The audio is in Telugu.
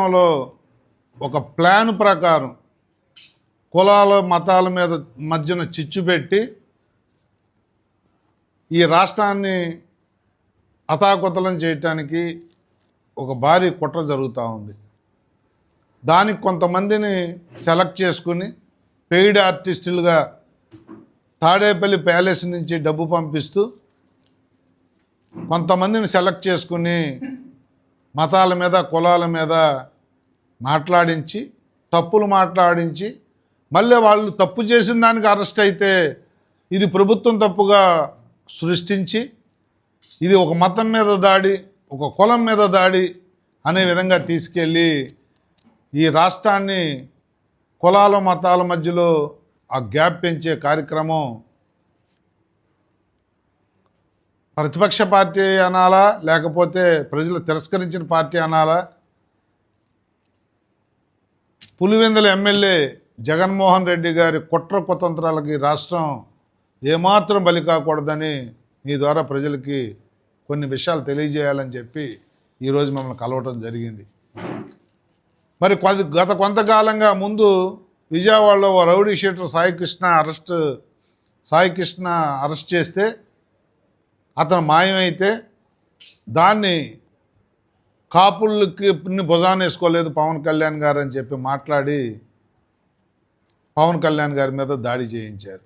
లో ఒక ప్లాన్ ప్రకారం కులాల మతాల మీద మధ్యన చిచ్చు పెట్టి ఈ రాష్ట్రాన్ని అతాకుతలం చేయటానికి ఒక భారీ కుట్ర జరుగుతూ ఉంది. దానికి కొంతమందిని సెలెక్ట్ చేసుకుని పెయిడ్ ఆర్టిస్టులుగా తాడేపల్లి ప్యాలెస్ నుంచి డబ్బు పంపిస్తూ కొంతమందిని సెలెక్ట్ చేసుకుని మతాల మీద కులాల మీద మాట్లాడించి తప్పులు మాట్లాడించి మళ్ళీ వాళ్ళు తప్పు చేసిన దానికి అరెస్ట్ అయితే ఇది ప్రభుత్వం తప్పుగా సృష్టించి ఇది ఒక మతం మీద దాడి, ఒక కులం మీద దాడి అనే విధంగా తీసుకెళ్ళి ఈ రాష్ట్రాన్ని కులాల మతాల మధ్యలో ఆ గ్యాప్ పెంచే కార్యక్రమం ప్రతిపక్ష పార్టీ అనాలా, లేకపోతే ప్రజలు తిరస్కరించిన పార్టీ అనాలా? పులివెందుల ఎమ్మెల్యే జగన్మోహన్ రెడ్డి గారి కుట్ర కుతంత్రాలకి రాష్ట్రం ఏమాత్రం బలి కాకూడదని మీ ద్వారా ప్రజలకి కొన్ని విషయాలు తెలియజేయాలని చెప్పి ఈరోజు మమ్మల్ని కలవటం జరిగింది. మరి గత కొంతకాలంగా ముందు విజయవాడలో ఓ రౌడీ షీటర్ సాయికృష్ణ అరెస్ట్ చేస్తే అతను మాయమైతే దాన్ని కాపులకి భుజాన్ని వేసుకోలేదు పవన్ కళ్యాణ్ గారు అని చెప్పి మాట్లాడి పవన్ కళ్యాణ్ గారి మీద దాడి చేయించారు.